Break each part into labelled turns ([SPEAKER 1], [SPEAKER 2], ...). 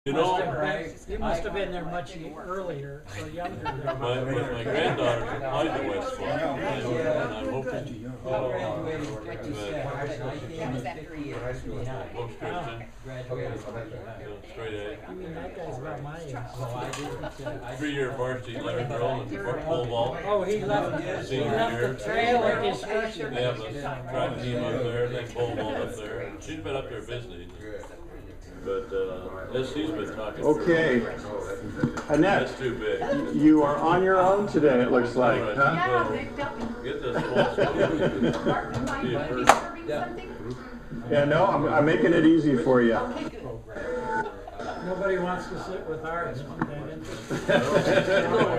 [SPEAKER 1] You know,
[SPEAKER 2] You must have been there much earlier, or younger than
[SPEAKER 1] my granddaughter applied to West Point, and I'm hoping most Christian, straight A.
[SPEAKER 2] I mean, that guy's about my age.
[SPEAKER 1] 3-year varsity letter girl and pole vault.
[SPEAKER 2] Oh, he left the trail of destruction.
[SPEAKER 1] They have a track team up there, they pole vault up there. She's been up there visiting. But SC's been talking.
[SPEAKER 3] Okay. Annette,
[SPEAKER 1] That's too big.
[SPEAKER 3] you are on your own today, it looks like,
[SPEAKER 1] All right,
[SPEAKER 3] huh?
[SPEAKER 4] Yeah,
[SPEAKER 1] so
[SPEAKER 4] they dumped me.
[SPEAKER 1] get this small stuff.
[SPEAKER 4] Martin, am I going to be serving something?
[SPEAKER 3] Yeah, no, I'm making it easy for you.
[SPEAKER 4] Okay, good.
[SPEAKER 2] Nobody wants to sit with ours.
[SPEAKER 1] Over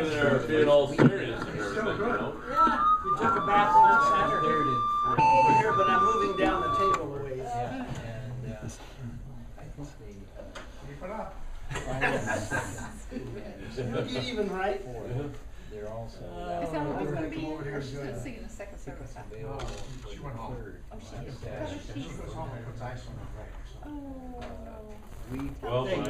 [SPEAKER 1] there being all serious and everything, you know.
[SPEAKER 2] Yeah, you took a bath on Saturday.
[SPEAKER 5] I'm over here, but I'm moving down the table a ways. Get even right.
[SPEAKER 6] They're also.
[SPEAKER 4] I thought it was going to be,
[SPEAKER 5] over here
[SPEAKER 4] or
[SPEAKER 5] and
[SPEAKER 4] she's
[SPEAKER 5] do
[SPEAKER 4] going to
[SPEAKER 5] it.
[SPEAKER 4] sing in the second service.
[SPEAKER 7] She went home.
[SPEAKER 4] Oh, she is.
[SPEAKER 7] She goes home and puts ice on her leg.
[SPEAKER 1] Well,
[SPEAKER 2] They
[SPEAKER 1] my,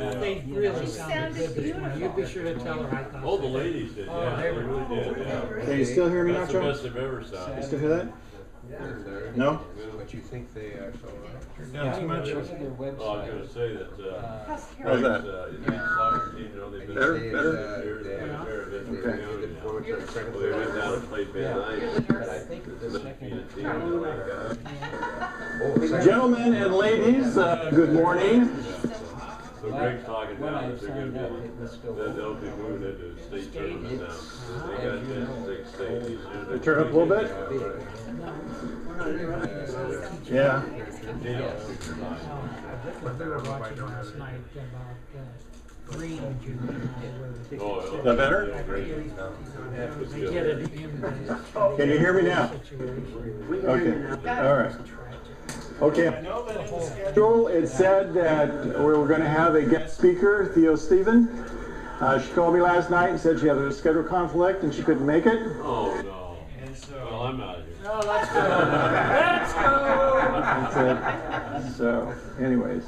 [SPEAKER 2] really
[SPEAKER 4] She
[SPEAKER 2] sounded
[SPEAKER 4] sounded
[SPEAKER 2] good this morning.
[SPEAKER 4] beautiful.
[SPEAKER 2] You'd be sure to tell her I thought.
[SPEAKER 1] oh, the ladies did,
[SPEAKER 2] Oh,
[SPEAKER 1] yeah,
[SPEAKER 2] they
[SPEAKER 1] they
[SPEAKER 2] were-
[SPEAKER 1] really did, yeah.
[SPEAKER 3] Can you still hear me now,
[SPEAKER 1] That's the
[SPEAKER 3] Joe?
[SPEAKER 1] best they've ever
[SPEAKER 3] You
[SPEAKER 1] sounded.
[SPEAKER 3] still hear that? No?
[SPEAKER 6] But you think they are so.
[SPEAKER 3] Yeah.
[SPEAKER 2] Too much.
[SPEAKER 6] Look at their website.
[SPEAKER 1] Oh, I was gonna say that,
[SPEAKER 4] How's
[SPEAKER 3] How's
[SPEAKER 4] Carol?
[SPEAKER 3] that?
[SPEAKER 1] in the soccer team, you know, they've been.
[SPEAKER 3] Better?
[SPEAKER 1] there
[SPEAKER 3] Better?
[SPEAKER 1] years, they've been there, they've been
[SPEAKER 3] Okay.
[SPEAKER 1] down, well, they went down and played Van
[SPEAKER 6] But
[SPEAKER 1] Nuys.
[SPEAKER 6] I think the second.
[SPEAKER 3] Gentlemen and ladies, good morning.
[SPEAKER 1] So Greg's talking
[SPEAKER 6] When
[SPEAKER 1] now
[SPEAKER 6] I
[SPEAKER 1] that they're
[SPEAKER 6] signed
[SPEAKER 1] gonna
[SPEAKER 6] up,
[SPEAKER 1] be,
[SPEAKER 6] it was still.
[SPEAKER 1] that they'll be moving into state tournament now. They got a chance to take state this year.
[SPEAKER 3] Turn up a little bit? Yeah.
[SPEAKER 2] We were watching last night about Green Junior.
[SPEAKER 1] Oh,
[SPEAKER 3] Is that better?
[SPEAKER 2] They get it in
[SPEAKER 3] Can you hear me now? Okay, all right. Okay, I know that in the schedule it said that we were going to have a guest speaker, Theo Stephen. She called me last night and said she had a schedule conflict and she couldn't make it.
[SPEAKER 1] Oh, no. Well, I'm out of here.
[SPEAKER 2] Oh, let's go. Let's go.
[SPEAKER 3] That's it. So, anyways,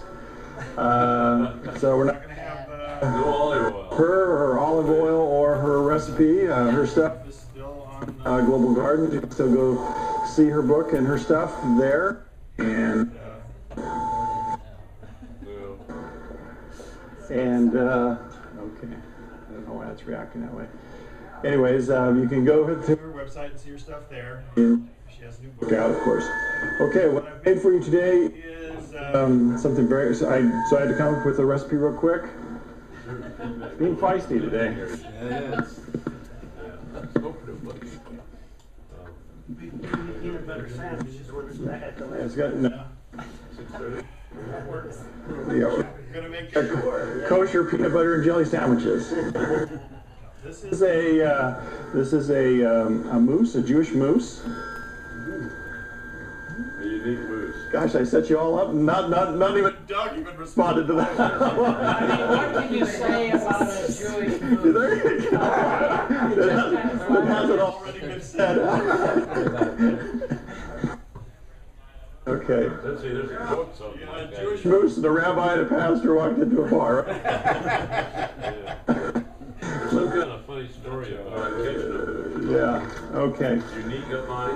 [SPEAKER 3] so we're not going to have
[SPEAKER 1] No olive oil.
[SPEAKER 3] her olive oil or her recipe. Her stuff is still on Global Garden. You can still go see her book and her stuff there. And okay. I don't know why it's reacting that way. Anyways, you can go to her website and see her stuff there. And she has a new book out, of course. Okay, what I've made for you today is something very. So I had to come up with a recipe real quick. Being feisty today.
[SPEAKER 5] Peanut butter sandwiches when it's back.
[SPEAKER 3] It's got no. Yeah, we're gonna make kosher peanut butter and jelly sandwiches. This is a mousse, a Jewish mousse.
[SPEAKER 1] A unique moose.
[SPEAKER 3] Gosh, I set you all up. Not even Doug even responded to that.
[SPEAKER 2] What can you say about a Jewish movie?
[SPEAKER 3] There you go. That hasn't already been said. Okay.
[SPEAKER 1] Let's see, there's a quote, something like that.
[SPEAKER 3] Jewish moose and a rabbi and a pastor walked into a bar. Right?
[SPEAKER 1] Yeah. Some kind of funny story about a kitchen.
[SPEAKER 3] Yeah. Okay.
[SPEAKER 1] Unique of mine.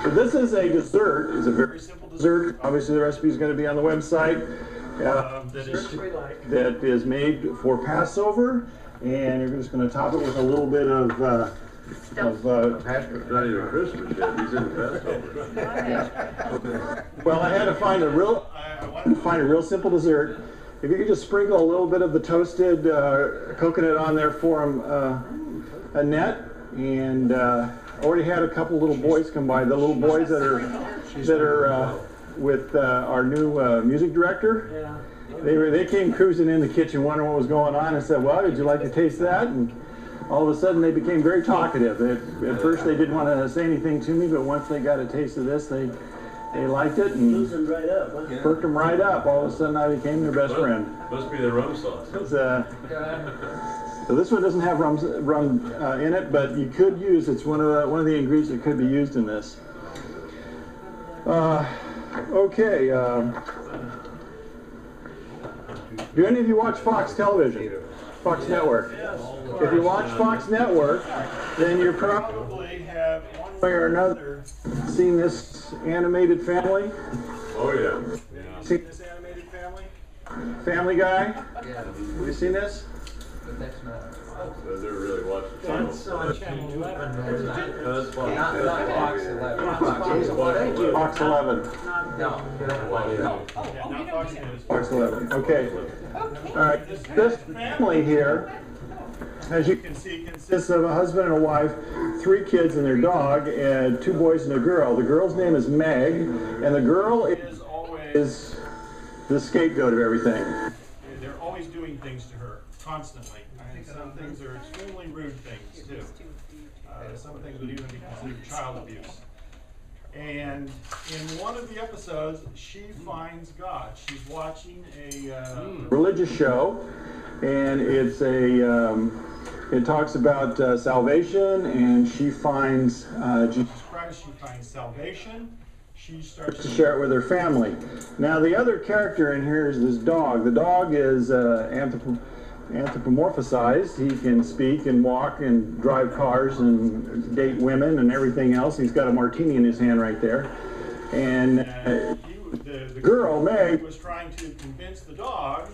[SPEAKER 3] So this is a dessert. It's a very simple dessert. Obviously, the recipe is going to be on the website. That is made for Passover, and you're just going to top it with a little bit of
[SPEAKER 1] Pastor's not even Christmas yet, he's in the Passover.
[SPEAKER 3] well, I had to find I wanted to find a real simple dessert. If you could just sprinkle a little bit of the toasted coconut on there for Annette, and I already had a couple little boys come by. The little boys that are with our new music director.
[SPEAKER 2] Yeah.
[SPEAKER 3] They came cruising in the kitchen, wondering what was going on, and said, "Well, did you like to taste that?" And all of a sudden, they became very talkative. At first, they didn't want to say anything to me, but once they got a taste of this, they liked it and
[SPEAKER 5] Losing right up. Huh?
[SPEAKER 3] perked them right up. All of a sudden, I became their best friend.
[SPEAKER 1] Must be the rum sauce.
[SPEAKER 3] So this one doesn't have rum in it, but you could use. It's one of the ingredients that could be used in this. Okay. Do any of you watch Fox Television? Fox Network? If you watch Fox Network, then you probably have one way or another seen this animated family.
[SPEAKER 1] Oh, yeah.
[SPEAKER 3] Seen this animated family? Family Guy?
[SPEAKER 6] Yeah,
[SPEAKER 3] Have you seen this?
[SPEAKER 6] but that's not.
[SPEAKER 1] So they're really watching.
[SPEAKER 2] That's on channel 11.
[SPEAKER 1] That's fine.
[SPEAKER 6] Not Fox 11.
[SPEAKER 3] Fox 11.
[SPEAKER 6] No.
[SPEAKER 3] Fox 11. Okay. All right. This family here, as you can see, consists of a husband and a wife, 3 kids and their dog, and 2 boys and a girl. The girl's name is Meg, and the girl is always the scapegoat of everything.
[SPEAKER 8] They're always doing things to her, constantly. And some things are extremely rude things, too. Some things would even be considered child abuse. And in one of the episodes, she finds God. She's watching a
[SPEAKER 3] Religious show, and it's it talks about salvation, and she finds Jesus
[SPEAKER 8] Christ. She finds salvation. She starts
[SPEAKER 3] to share it with her family. Now, the other character in here is this dog. The dog is anthropomorphized. He can speak and walk and drive cars and date women and everything else. He's got a martini in his hand right there. And the girl, Meg,
[SPEAKER 8] was trying to convince the dog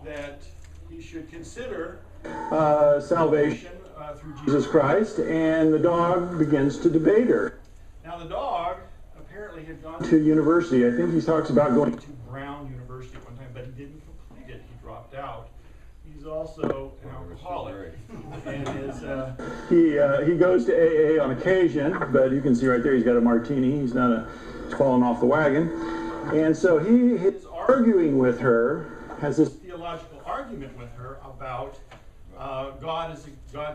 [SPEAKER 8] that he should consider
[SPEAKER 3] salvation
[SPEAKER 8] through
[SPEAKER 3] Jesus Christ, and the dog begins to debate her.
[SPEAKER 8] Now, the dog apparently had gone
[SPEAKER 3] To university. I think he talks about going
[SPEAKER 8] to Brown University at one time, but he didn't complete it. He dropped out. He's also an alcoholic, and
[SPEAKER 3] he goes to AA on occasion, but you can see right there he's got a martini. He's fallen off the wagon, and so he is arguing with her, has this
[SPEAKER 8] theological argument with her about God's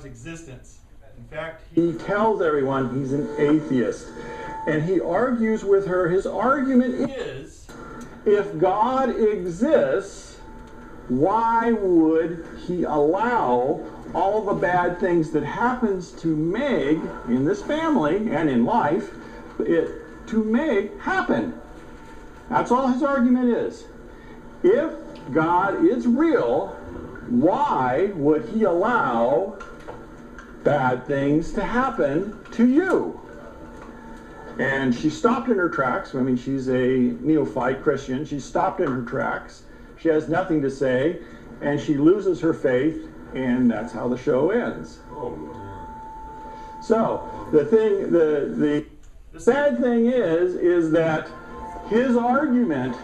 [SPEAKER 8] existence. In fact,
[SPEAKER 3] he tells everyone he's an atheist, and he argues with her. His argument is, if God exists, why would he allow all the bad things that happens to Meg in this family and in life, to Meg happen? That's all his argument is. If God is real, why would he allow bad things to happen to you? And she stopped in her tracks. I mean, she's a neophyte Christian. She stopped in her tracks. She has nothing to say, and she loses her faith, and that's how the show ends. So the sad thing is that his argument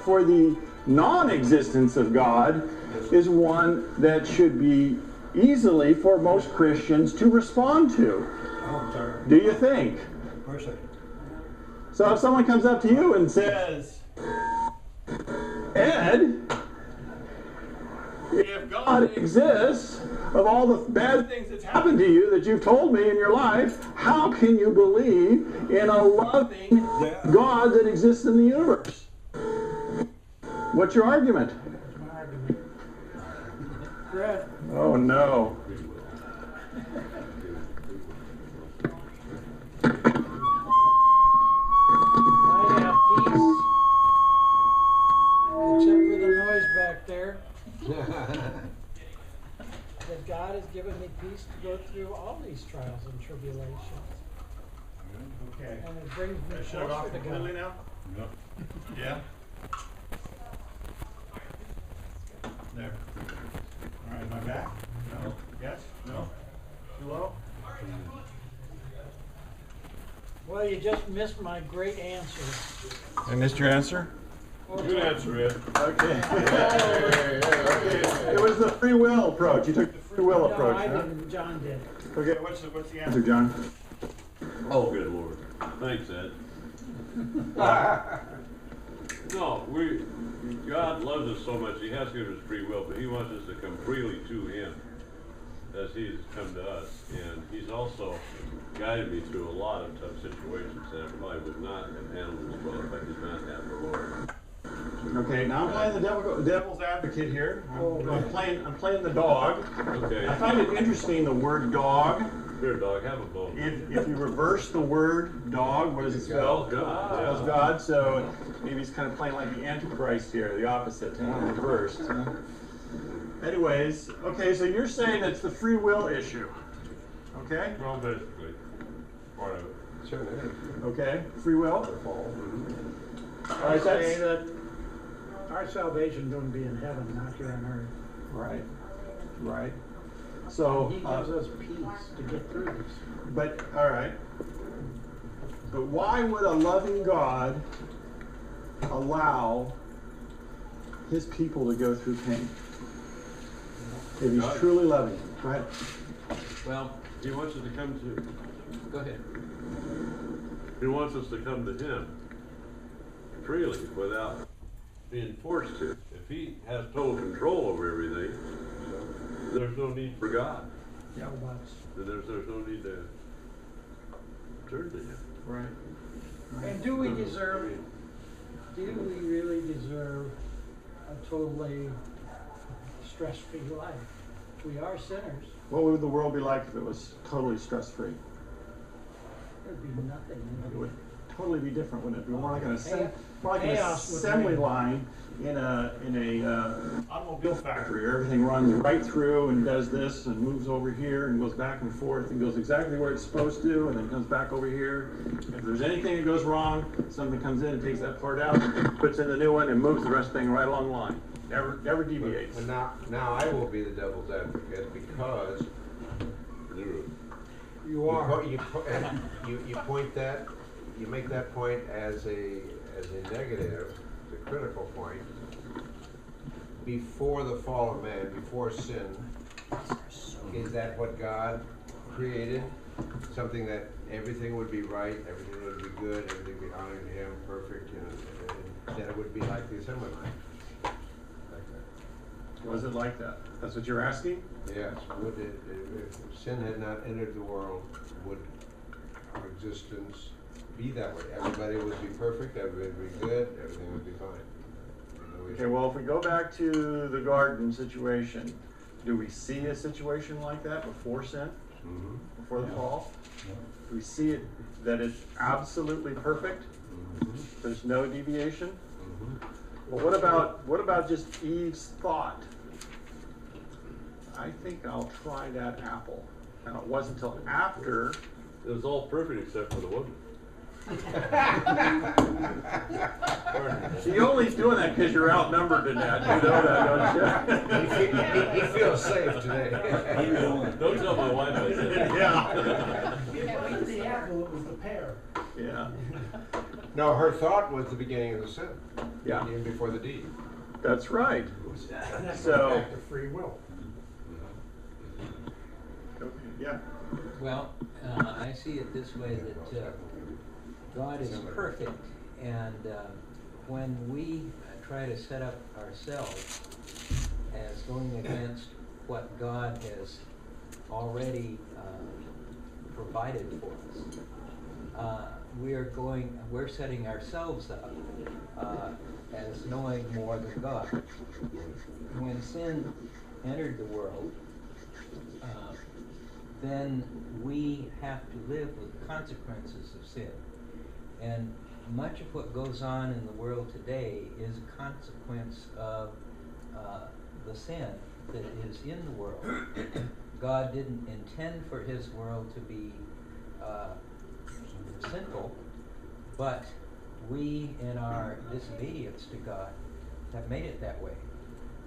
[SPEAKER 3] for the non-existence of God is one that should be easily for most Christians to respond to. Do you think?
[SPEAKER 7] Of course I do.
[SPEAKER 3] So if someone comes up to you and says, Ed, if God exists, of all the bad things that's happened to you that you've told me in your life, how can you believe in a loving God that exists in the universe? What's your argument?
[SPEAKER 2] Brett,
[SPEAKER 3] Oh no.
[SPEAKER 2] I have peace, except for the noise back there. That God has given me peace to go through all these trials and tribulations.
[SPEAKER 8] okay.
[SPEAKER 2] And it brings me
[SPEAKER 8] Shut it off
[SPEAKER 2] closer to
[SPEAKER 8] completely
[SPEAKER 2] God.
[SPEAKER 8] now? Yeah? There. All right, am I back? No? Yes? No? Too low?
[SPEAKER 2] Well, you just missed my great answer.
[SPEAKER 3] I missed your answer?
[SPEAKER 1] Good answer, Ed.
[SPEAKER 3] Okay. It was the free will approach. You took the free will
[SPEAKER 2] No,
[SPEAKER 3] approach,
[SPEAKER 2] I
[SPEAKER 3] huh?
[SPEAKER 2] didn't. John did.
[SPEAKER 3] Okay,
[SPEAKER 8] What's the
[SPEAKER 3] answer,
[SPEAKER 8] answer?
[SPEAKER 3] John.
[SPEAKER 1] Oh, good Lord. Thanks, Ed. No, God loves us so much, he has given us free will, but he wants us to come freely to him as he's come to us. And he's also guided me through a lot of tough situations that I probably would not have handled as well if I did not have the Lord.
[SPEAKER 3] Okay, now I'm playing the devil's advocate here. I'm playing the dog.
[SPEAKER 1] Okay.
[SPEAKER 3] I find it interesting, the word dog.
[SPEAKER 1] Here, dog, have a bone.
[SPEAKER 3] If you reverse the word dog, what does it spell?
[SPEAKER 1] God.
[SPEAKER 3] It spells God, so maybe he's kind of playing like the Antichrist here, the opposite, reversed. Huh? Anyways, okay, so you're saying it's the free will issue. Okay?
[SPEAKER 1] Well, basically, part of it.
[SPEAKER 3] Okay, free will? All right,
[SPEAKER 2] Say
[SPEAKER 3] that's
[SPEAKER 2] that our salvation going to be in heaven, not here on earth.
[SPEAKER 3] right. Right. So,
[SPEAKER 2] He gives us peace to get through this.
[SPEAKER 3] but all right. But why would a loving God allow his people to go through pain? If he's
[SPEAKER 1] God.
[SPEAKER 3] truly loving, right?
[SPEAKER 1] Well, he wants us to come to,
[SPEAKER 6] Go ahead.
[SPEAKER 1] he wants us to come to him freely without being forced to. If he has total control over everything, there's no need for God.
[SPEAKER 2] Yeah, but
[SPEAKER 1] Then there's no need to turn to him.
[SPEAKER 3] Right.
[SPEAKER 2] and do we deserve? Do we really deserve a totally stress-free life? We are sinners.
[SPEAKER 3] What would the world be like if it was totally stress-free?
[SPEAKER 2] There'd be nothing.
[SPEAKER 3] It would totally be different, wouldn't it? Be more like an
[SPEAKER 2] Chaos would
[SPEAKER 3] assembly
[SPEAKER 2] reign.
[SPEAKER 3] line in a
[SPEAKER 8] Automobile factory.
[SPEAKER 3] where everything runs right through and does this and moves over here and goes back and forth and goes exactly where it's supposed to and then comes back over here. If there's anything that goes wrong, something comes in and takes that part out, puts in the new one and moves the rest of the thing right along the line. Never deviates.
[SPEAKER 9] And now I will be the devil's advocate because
[SPEAKER 2] You are.
[SPEAKER 9] you point that, you make that point as a negative, the critical point. Before the fall of man, before sin, is that what God created? Something that everything would be right, everything would be good, everything would be honoring to Him, perfect, and that it would be like the assembly line.
[SPEAKER 3] Was it like that? That's what you're asking?
[SPEAKER 9] Yes, would it, if sin had not entered the world, would our existence be that way? Everybody would be perfect, everybody would be good, everything would be fine. No
[SPEAKER 3] Okay,
[SPEAKER 9] issue.
[SPEAKER 3] well, if we go back to the garden situation, do we see a situation like that before sin,
[SPEAKER 9] Mhm.
[SPEAKER 3] before the fall? Do we see it, that it's absolutely perfect?
[SPEAKER 9] Mhm.
[SPEAKER 3] There's no deviation?
[SPEAKER 9] Mhm.
[SPEAKER 3] Well, what about just Eve's thought? I think I'll try that apple. And it wasn't until after.
[SPEAKER 1] It was all perfect except for the woman.
[SPEAKER 3] You're only doing that because you're outnumbered in that. You know that, don't you?
[SPEAKER 9] He feels safe today.
[SPEAKER 1] Don't tell my wife I said that.
[SPEAKER 3] Yeah.
[SPEAKER 5] It wasn't the apple, it was the pear.
[SPEAKER 3] Yeah.
[SPEAKER 9] No, her thought was the beginning of the sin.
[SPEAKER 3] Yeah.
[SPEAKER 9] Even before the deed.
[SPEAKER 3] That's right.
[SPEAKER 5] And that's
[SPEAKER 3] So-
[SPEAKER 5] the fact of free will.
[SPEAKER 3] Okay, yeah.
[SPEAKER 6] Well, I see it this way, that God is perfect, and when we try to set up ourselves as going against what God has already provided for us, we're setting ourselves up as knowing more than God. When sin entered the world, then we have to live with the consequences of sin. And much of what goes on in the world today is a consequence of the sin that is in the world. God didn't intend for His world to be sinful, but we, in our disobedience to God, have made it that way.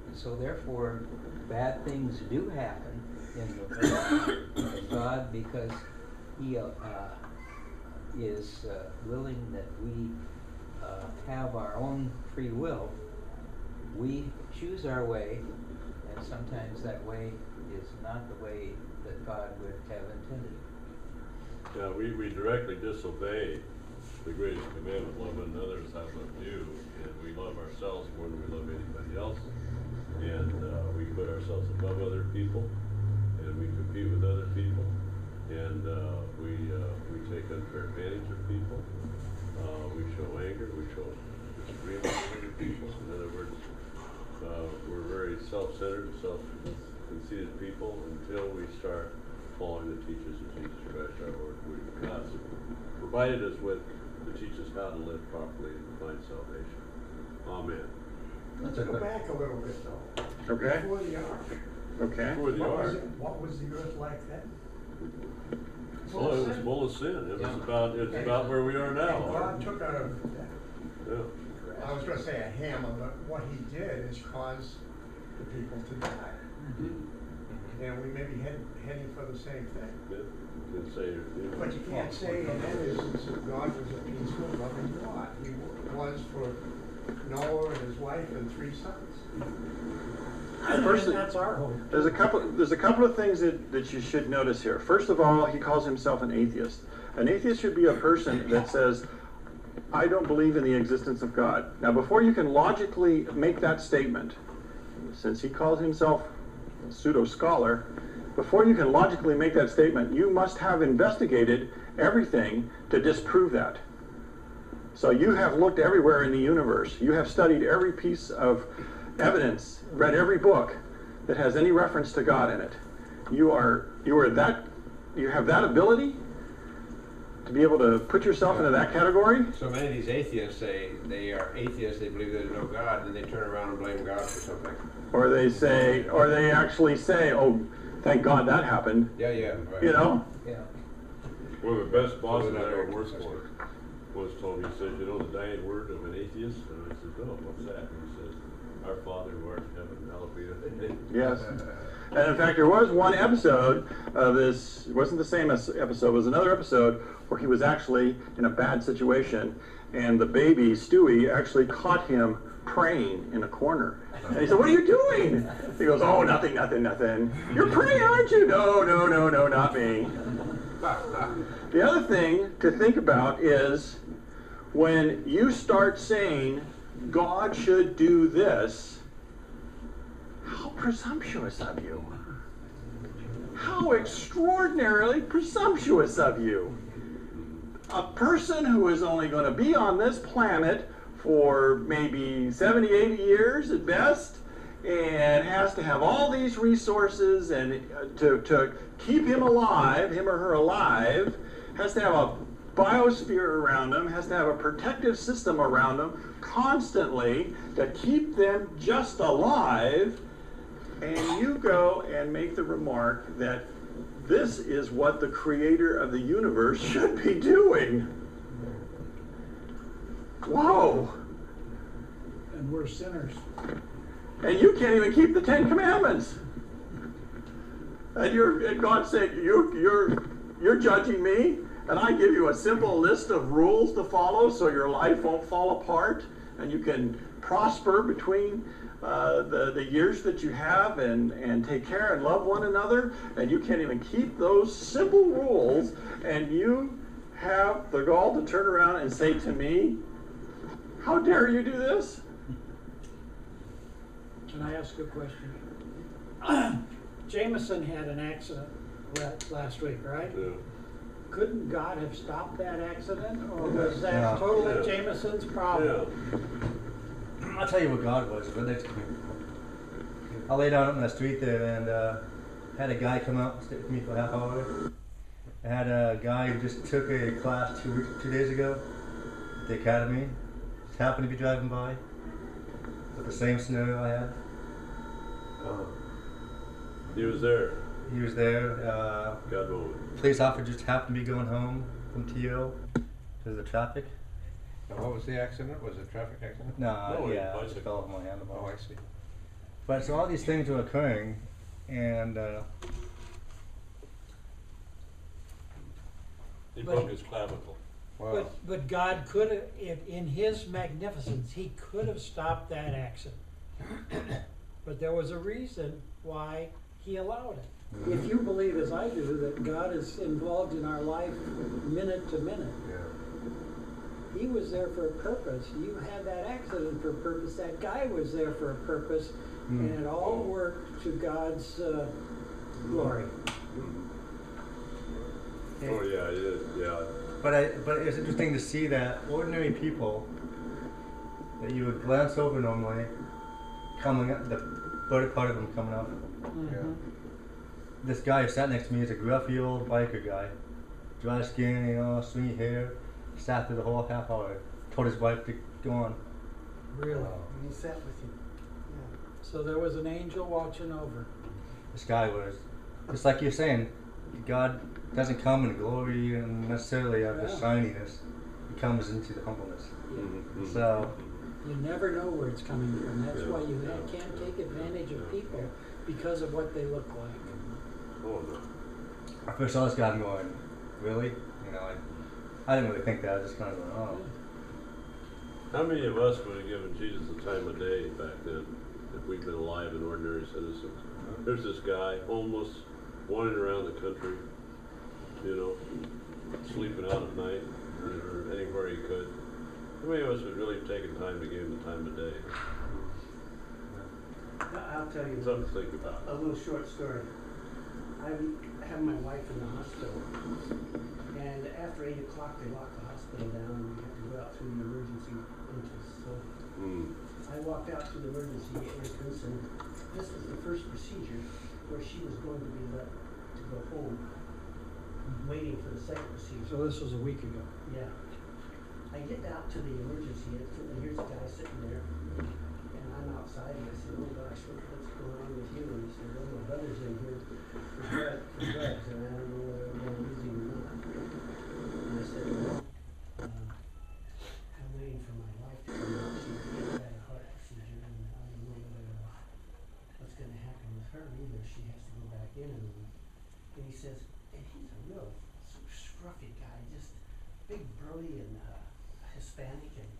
[SPEAKER 6] And so therefore, bad things do happen in the world of God, because He is willing that we have our own free will. We choose our way, and sometimes that way is not the way that God would have intended.
[SPEAKER 1] Yeah, we directly disobey the greatest commandment, love one another as I love you, and we love ourselves more than we love anybody else. And we put ourselves above other people, and we compete with other people, and we take unfair advantage of people. We show anger, we show disagree with other people. In other words, we're very self-centered, self-conceited people until we start following the teachings of Jesus Christ our Lord. God's provided us with to teach us how to live properly and find salvation. Amen.
[SPEAKER 5] Let's go back a little bit though.
[SPEAKER 3] Okay.
[SPEAKER 5] Before the ark.
[SPEAKER 3] Okay.
[SPEAKER 1] Before the ark.
[SPEAKER 5] What was the earth like then?
[SPEAKER 1] Well, it was full of sin. It was about where we are
[SPEAKER 5] And
[SPEAKER 1] now.
[SPEAKER 5] God took out of,
[SPEAKER 1] Yeah.
[SPEAKER 5] I was gonna say a hammer, but what he did is cause the people to die. And we may be heading for the same thing.
[SPEAKER 1] Yeah. Can say,
[SPEAKER 5] But you can't say in that instance that God was a peaceful, loving God. He was for Noah and his wife and 3 sons.
[SPEAKER 3] First,
[SPEAKER 2] That's our hope.
[SPEAKER 3] there's a couple of things that you should notice here. First of all, he calls himself an atheist. An atheist should be a person that says, I don't believe in the existence of God. Now, before you can logically make that statement, since he calls himself a pseudo-scholar, before you can logically make that statement, you must have investigated everything to disprove that. So you have looked everywhere in the universe. You have studied every piece of evidence, read every book that has any reference to God in it. You have that ability to be able to put yourself into that category?
[SPEAKER 9] So many of these atheists say they are atheists, they believe there's no God, and they turn around and blame God for something.
[SPEAKER 3] Or they actually say, oh, thank God that happened.
[SPEAKER 9] Yeah, right.
[SPEAKER 3] You know?
[SPEAKER 6] Yeah.
[SPEAKER 1] one of the best bosses I
[SPEAKER 9] Well,
[SPEAKER 1] ever
[SPEAKER 9] they're
[SPEAKER 1] worked
[SPEAKER 9] not
[SPEAKER 1] for was told me, he said, you know the dying word of an atheist? And I said, no, what's that? And he says, our Father who art in heaven, hallowed be thy name.
[SPEAKER 3] Yes. And in fact, there was one episode of this, it wasn't the same episode, it was another episode where he was actually in a bad situation, and the baby, Stewie, actually caught him praying in a corner. And he said, what are you doing? He goes, oh, nothing. You're praying, aren't you? No, not me. The other thing to think about is when you start saying, God should do this, how presumptuous of you. How extraordinarily presumptuous of you. A person who is only going to be on this planet for maybe 70, 80 years at best, and has to have all these resources and to keep him alive, him or her alive, has to have a biosphere around them, has to have a protective system around them constantly to keep them just alive, and you go and make the remark that this is what the creator of the universe should be doing. Whoa!
[SPEAKER 2] And we're sinners.
[SPEAKER 3] And you can't even keep the 10 Commandments. And God said, you're judging me, and I give you a simple list of rules to follow so your life won't fall apart, and you can prosper between the years that you have and take care and love one another, and you can't even keep those simple rules, and you have the gall to turn around and say to me, how dare you do this?
[SPEAKER 2] Can I ask a question? Jameson had an accident last week, right?
[SPEAKER 1] Yeah.
[SPEAKER 2] Couldn't God have stopped that accident, or was that totally
[SPEAKER 1] Yeah.
[SPEAKER 2] Jameson's problem?
[SPEAKER 1] Yeah.
[SPEAKER 7] I'll tell you what God was right next to me. I lay down up in the street there and had a guy come out and stay with me for a half hour. I had a guy who just took a class 2 days ago at the academy. Just happened to be driving by with the same scenario I had.
[SPEAKER 1] He was there.
[SPEAKER 7] He was there.
[SPEAKER 1] God moment.
[SPEAKER 7] Police officer just happened to be going home from TO because of the traffic.
[SPEAKER 9] And what was the accident? Was it a traffic accident?
[SPEAKER 7] No,
[SPEAKER 1] he
[SPEAKER 7] yeah, I just
[SPEAKER 1] bicycled.
[SPEAKER 7] fell off my handlebar.
[SPEAKER 9] Oh, I see.
[SPEAKER 7] But so all these things are occurring, and
[SPEAKER 1] He broke his clavicle.
[SPEAKER 9] Wow.
[SPEAKER 2] But God could have, in His magnificence, He could have stopped that accident. But there was a reason why He allowed it. If you believe, as I do, that God is involved in our life minute to minute,
[SPEAKER 9] Yeah.
[SPEAKER 2] He was there for a purpose. You had that accident for a purpose. That guy was there for a purpose, and it all worked to God's glory.
[SPEAKER 1] Oh yeah, he did. Yeah.
[SPEAKER 7] but it's interesting to see that ordinary people that you would glance over normally, coming up, the bird part of them coming up.
[SPEAKER 2] Mhm.
[SPEAKER 7] This guy who sat next to me is a gruffy old biker guy, dry skin, you know, stringy hair. Sat through the whole half hour. Told his wife to go on.
[SPEAKER 2] Really?
[SPEAKER 5] And he sat with you.
[SPEAKER 2] So there was an angel watching over.
[SPEAKER 7] This guy was, just like you're saying, God doesn't come in glory and necessarily of the
[SPEAKER 2] Yeah.
[SPEAKER 7] shininess. He comes into the humbleness.
[SPEAKER 1] Mhm.
[SPEAKER 7] So,
[SPEAKER 2] You never know where it's coming from. That's
[SPEAKER 1] Yeah.
[SPEAKER 2] why you can't take advantage of people because of what they look like.
[SPEAKER 1] Oh, no.
[SPEAKER 7] I first saw this guy, I'm going, really? You know, I didn't really think that. I was just kind of going, oh.
[SPEAKER 1] How many of us would have given Jesus the time of day back then if we'd been alive and ordinary citizens? There's this guy, homeless, wandering around the country, you know, sleeping out at night or anywhere he could. How many of us would really have taken time to give him the time of day?
[SPEAKER 10] I'll tell you
[SPEAKER 1] Something to think about.
[SPEAKER 10] a little short story. I have my wife in the hospital, and after 8 o'clock they lock the hospital down and we have to go out through the emergency entrance. So I walked out to the emergency entrance, and this was the first procedure where she was going to be let to go home, waiting for the second procedure.
[SPEAKER 2] So this was a week ago.
[SPEAKER 10] Yeah. I get out to the emergency exit, and here's a guy sitting there, and I'm outside, and I said, oh gosh, what's going on with you? And he said, well, my brother's in here for drugs, and I don't know whether I'm going to use him or not. And I said, well, I'm waiting for my wife to come out. She's had a heart procedure, and I don't know what's going to happen with her either. She has to go back in, and he says, and he's a real scruffy guy, just big burly and Hispanic, and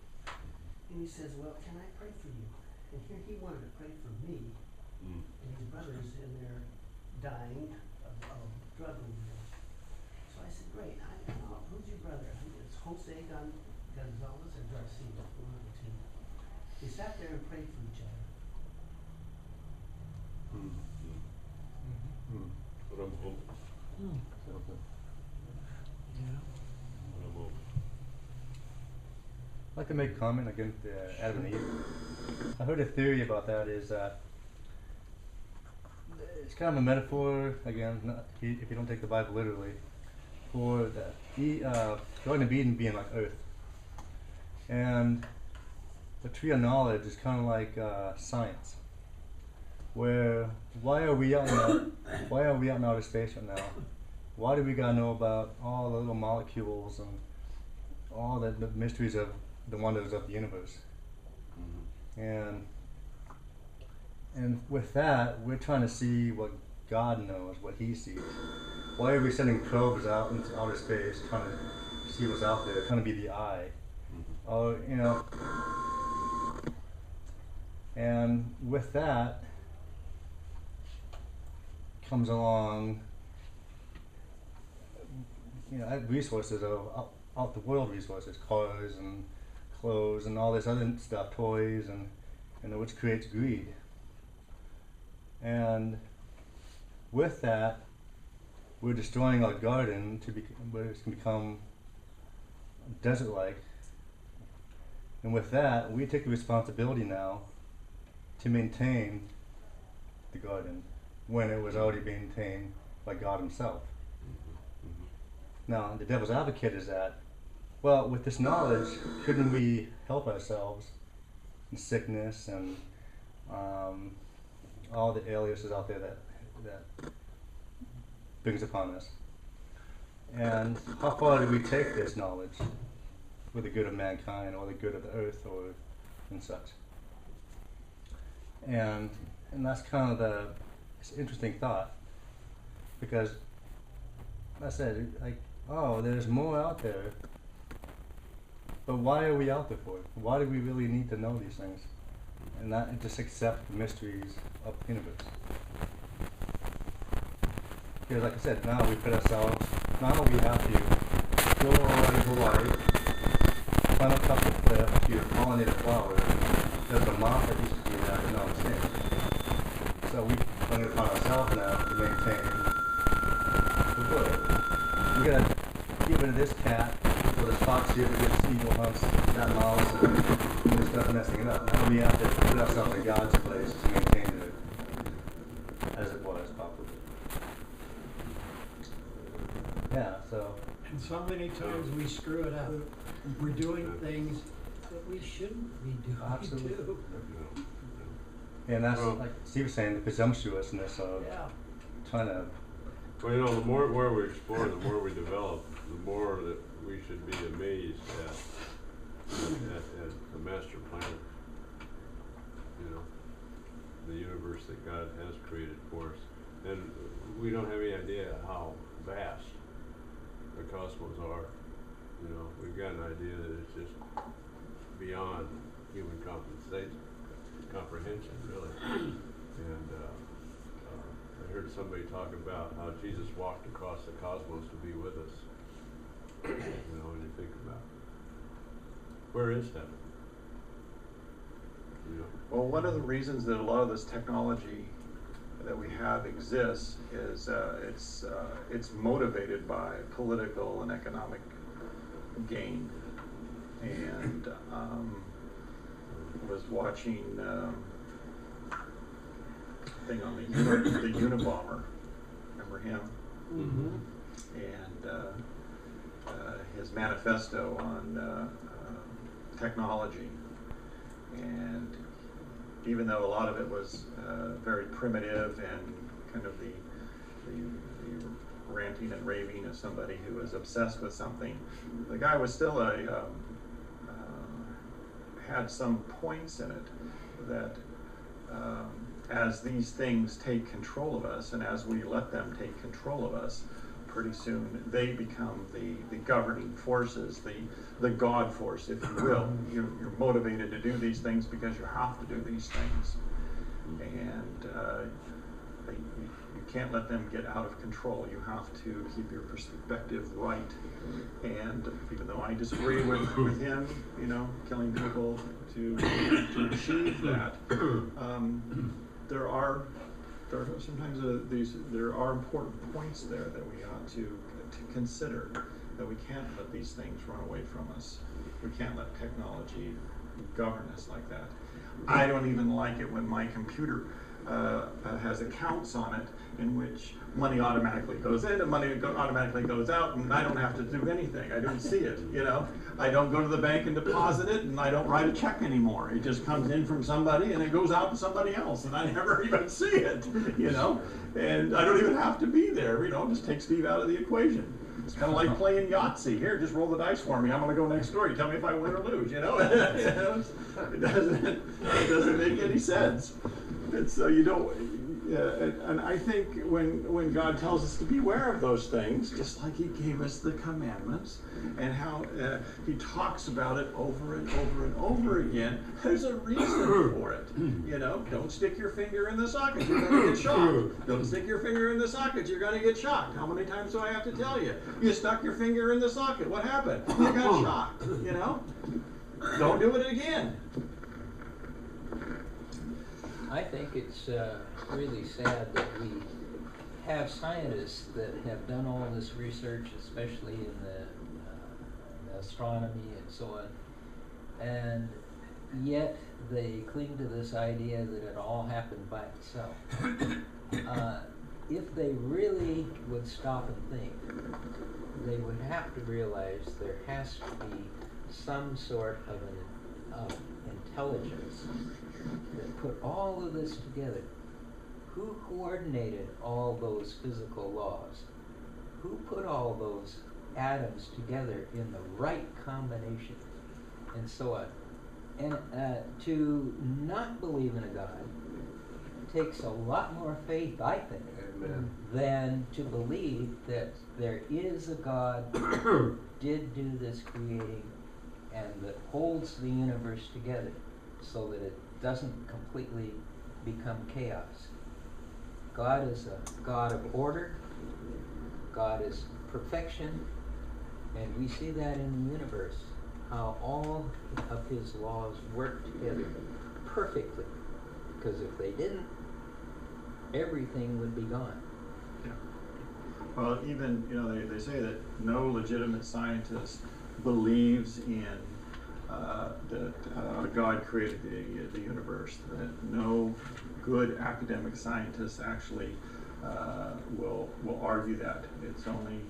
[SPEAKER 10] he says, well, can I pray for you? And here he wanted to pray for me, and his brother's in there dying of drug overdose. So I said, great, who's your brother? It's Jose Gonzalez or Garcia, one of the two. We sat there and prayed for each other.
[SPEAKER 1] What I'm hoping.
[SPEAKER 2] Yeah.
[SPEAKER 1] What I'm hoping.
[SPEAKER 7] I'd like to make a comment against Adam and Eve. I heard a theory about that is that it's kind of a metaphor, again, if you don't take the Bible literally, for the Garden of Eden being like Earth. And the tree of knowledge is kind of like science, where why are we out in outer space right now? Why do we gotta know about all the little molecules and all the mysteries of the wonders of the universe? And with that, we're trying to see what God knows, what He sees. Why are we sending probes out into outer space, trying to see what's out there, trying to be the eye? Or, you know, and with that comes along, you know, resources of out the world resources, cars and clothes and all this other stuff, toys, and which creates greed. And with that, we're destroying our garden where it's going to become desert-like. And with that, we take the responsibility now to maintain the garden when it was already maintained by God Himself. Now, the devil's advocate is that, well, with this knowledge, couldn't we help ourselves in sickness and all the aliases out there that brings upon us? And how far do we take this knowledge for the good of mankind or the good of the earth or and such? And that's kind of it's an interesting thought, because I said, like, oh, there's more out there, but why are we out there for it? Why do we really need to know these things and not just accept the mysteries of the universe? Because like I said, now we have to go all over Hawaii, climb up top of the cliff to pollinate a flower. There's a moth that used to be there, but now it's in. So we bring it upon ourselves now to maintain the world. We gotta get rid of this cat, with a spot see if it gets evil hunts that mouse and stuff messing it up. Now we have to put ourselves in God's place to maintain it as it was properly. Yeah, so.
[SPEAKER 2] And so many times we screw it up. We're doing things that we shouldn't be doing
[SPEAKER 7] Absolutely.
[SPEAKER 2] too.
[SPEAKER 7] And that's,
[SPEAKER 1] Well,
[SPEAKER 7] like Steve was saying, the presumptuousness of
[SPEAKER 2] Yeah.
[SPEAKER 7] trying to.
[SPEAKER 1] Well, you know, the more we explore, the more we develop, the more that we should be amazed at the master plan. You know, the universe that God has created for us. And we don't have any idea how vast the cosmos are. You know, we've got an idea that it's just beyond human comprehension, really. And I heard somebody talk about how Jesus walked across the cosmos to be with us. You know, when you think about it. Where is heaven? You know?
[SPEAKER 3] Well, one of the reasons that a lot of this technology that we have exists is it's motivated by political and economic gain. And was watching thing on the Unabomber. Remember him?
[SPEAKER 2] Mm-hmm.
[SPEAKER 3] And his manifesto on technology. And even though a lot of it was very primitive and kind of the ranting and raving of somebody who was obsessed with something, the guy was still had some points in it that as these things take control of us and as we let them take control of us, pretty soon they become the governing forces, the God force, if you will. You're motivated to do these things because you have to do these things. And you can't let them get out of control. You have to keep your perspective right. And even though I disagree with him, you know, killing people to achieve that, there are sometimes there are important points there that we ought to consider, that we can't let these things run away from us. We can't let technology govern us like that. I don't even like it when my computer has accounts on it in which money automatically goes in and money automatically goes out, and I don't have to do anything. I don't see it, you know. I don't go to the bank and deposit it, and I don't write a check anymore. It just comes in from somebody and it goes out to somebody else, and I never even see it, you know. And I don't even have to be there, you know. Just take Steve out of the equation. It's kind of like playing Yahtzee. Here, just roll the dice for me. I'm going to go next door. You tell me if I win or lose, you know. It doesn't make any sense. And so you don't. And I think when God tells us to beware of those things, just like He gave us the commandments, and how He talks about it over and over and over again, there's a reason for it. You know, don't stick your finger in the socket, you're going to get shocked. Don't stick your finger in the socket, you're going to get shocked. How many times do I have to tell you? You stuck your finger in the socket, what happened? You got shocked, you know? Don't do it again.
[SPEAKER 6] I think it's really sad that we have scientists that have done all this research, especially in the astronomy and so on, and yet they cling to this idea that it all happened by itself. If they really would stop and think, they would have to realize there has to be some sort of an intelligence that put all of this together. Who coordinated all those physical laws? Who put all those atoms together in the right combination, and so on? And to not believe in a God takes a lot more faith, I think, than to believe that there is a God who did do this creating and that holds the universe together so that it doesn't completely become chaos. God is a God of order. God is perfection. And we see that in the universe, how all of His laws work together perfectly. Because if they didn't, everything would be gone.
[SPEAKER 3] Yeah. Well, even, you know, they say that no legitimate scientist believes in that God created the universe, that no good academic scientist actually will argue that. It's only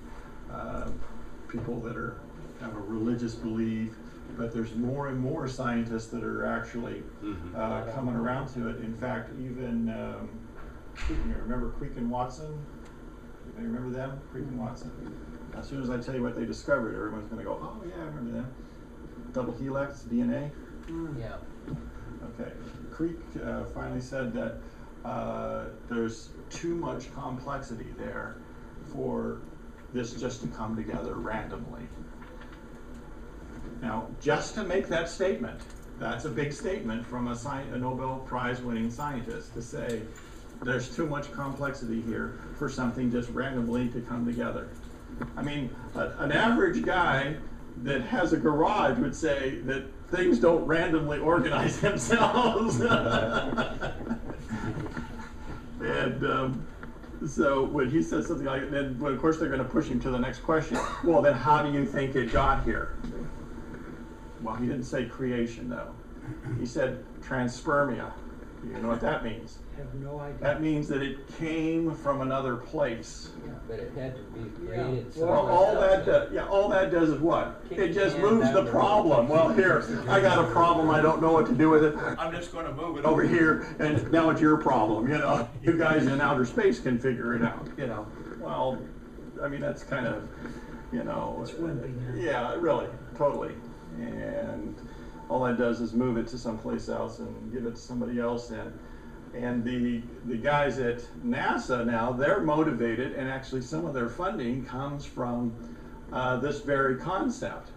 [SPEAKER 3] people that have a religious belief, but there's more and more scientists that are actually coming around to it. In fact, even you remember Crick and Watson? You remember them, Crick and Watson? As soon as I tell you what they discovered, everyone's going to go, "Oh yeah, I remember them." Double helix DNA.
[SPEAKER 6] Yeah.
[SPEAKER 3] Okay. Crick finally said that there's too much complexity there for this just to come together randomly. Now, just to make that statement, that's a big statement from a Nobel Prize winning scientist to say there's too much complexity here for something just randomly to come together. I mean, an average guy that has a garage would say that things don't randomly organize themselves. And so when he says something like that, then of course they're going to push him to the next question. Well, then how do you think it got here? Well, he didn't say creation, though. He said transpermia. You know what that means?
[SPEAKER 2] I have no idea.
[SPEAKER 3] That means that it came from another place.
[SPEAKER 6] Yeah, but it had to be created.
[SPEAKER 2] Well,
[SPEAKER 3] Well, all that does is what? It just moves the problem. Well, here, I got a problem, I don't know what to do with it. I'm just gonna move it over here, and now it's your problem, you know? You guys in outer space can figure it out, you know? Well, I mean, that's kind of, you know.
[SPEAKER 2] It's wimpy now.
[SPEAKER 3] Yeah, really, totally. And all that does is move it to someplace else and give it to somebody else. And the guys at NASA now, they're motivated, and actually some of their funding comes from this very concept.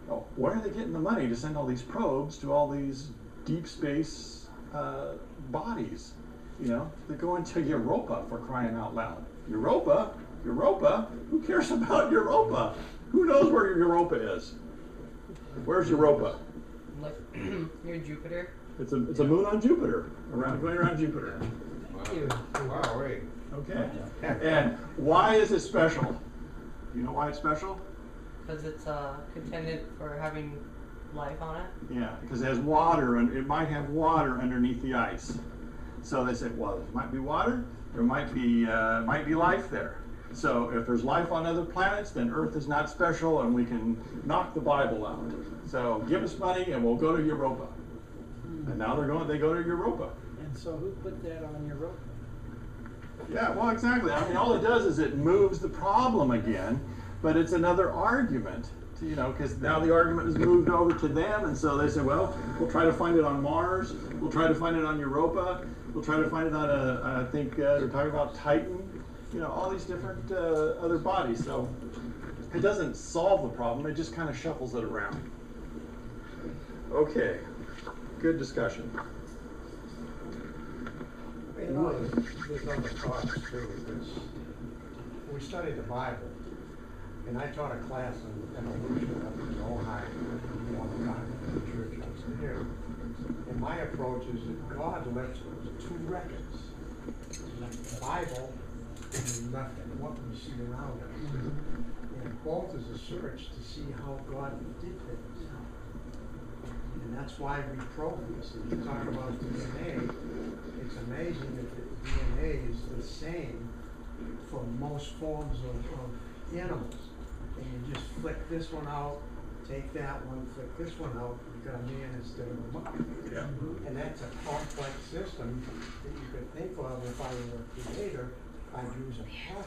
[SPEAKER 3] Oh, where are they getting the money to send all these probes to all these deep space bodies? You know, they're going to Europa, for crying out loud. Europa? Who cares about Europa? Who knows where Europa is? Where's Europa?
[SPEAKER 11] Like near Jupiter.
[SPEAKER 3] It's a moon on Jupiter, going around Jupiter.
[SPEAKER 9] Wow, wait.
[SPEAKER 3] Okay. And why is it special? Do you know why it's special?
[SPEAKER 11] Because it's contended for having life on it.
[SPEAKER 3] Yeah, because it has water, and it might have water underneath the ice. So they said, well, there might be water, there might be life there. So if there's life on other planets, then Earth is not special, and we can knock the Bible out. So give us money, and we'll go to Europa. And now they go to Europa.
[SPEAKER 2] And so who put that on Europa?
[SPEAKER 3] Yeah, well, exactly. I mean, all it does is it moves the problem again, but it's another argument, you know, because now the argument is moved over to them, and so they say, well, we'll try to find it on Mars, we'll try to find it on Europa, we'll try to find it on I think they're talking about Titan, you know, all these different other bodies. So it doesn't solve the problem, it just kind of shuffles it around. Okay, good discussion.
[SPEAKER 5] You know, there's other thoughts too, because we studied the Bible, and I taught a class on evolution up in Ohio, one time in the church I was there. And my approach is that God left two records. He left the Bible, and he left what we see around us. And both is a search to see how God did things. And that's why we probe this. If you talk about DNA, it's amazing that the DNA is the same for most forms of animals. And you just flick this one out, take that one, flick this one out, you've got a man instead of a monkey.
[SPEAKER 3] Yeah.
[SPEAKER 5] And that's a complex system that you could think of if I were a creator, I'd use a pattern.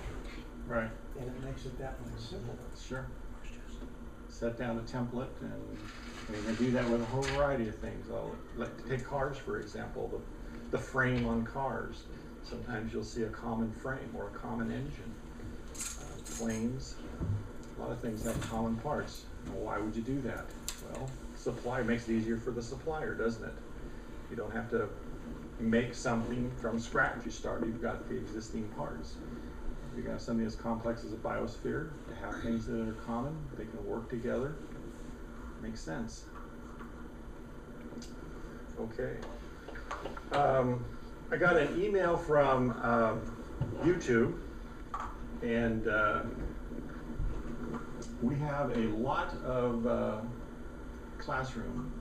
[SPEAKER 3] Right.
[SPEAKER 5] And it makes it that much simpler.
[SPEAKER 3] Sure. Set down a template, and you can do that with a whole variety of things. Take cars, for example, the frame on cars. Sometimes you'll see a common frame or a common engine. Planes, a lot of things have common parts. Well, why would you do that? Well, supply makes it easier for the supplier, doesn't it? You don't have to make something from scratch. You've got the existing parts. You got something as complex as a biosphere, to have things that are common, they can work together. Makes sense. Okay. I got an email from YouTube, and we have a lot of classroom